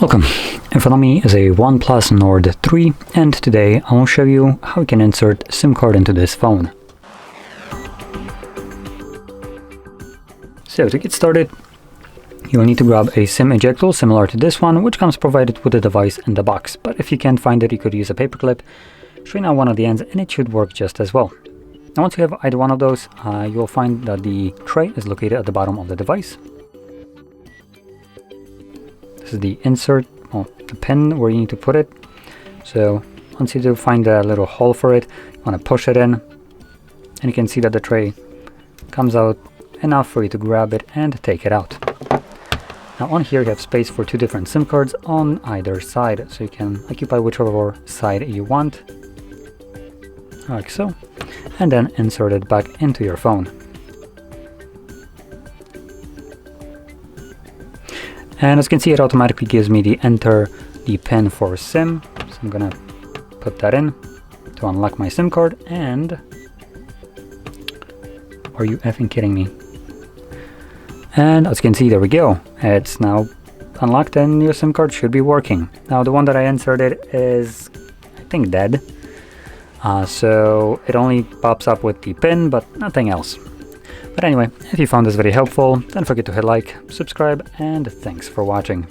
Welcome. In front of me is a OnePlus Nord 3, and today I will show you how you can insert SIM card into this phone. So to get started, you will need to grab a SIM ejector similar to this one, which comes provided with the device in the box. But if you can't find it, you could use a paperclip, straighten out one of the ends, and it should work just as well. Now once you have either one of those, you will find that the tray is located at the bottom of the device. This is the insert, the pin where you need to put it. So once you do find a little hole for it, you want to push it in, and you can see that the tray comes out enough for you to grab it and take it out. Now on here you have space for two different SIM cards on either side, so you can occupy whichever side you want, like so, and then insert it back into your phone. And as you can see, it automatically gives me the enter the pin for SIM, so I'm gonna put that in to unlock my SIM card. And are you effing kidding me? And as you can see, there we go, it's now unlocked and your SIM card should be working. Now the one that I inserted is, I think, dead, so it only pops up with the pin but nothing else. But anyway, if you found this video helpful, don't forget to hit like, subscribe, and thanks for watching.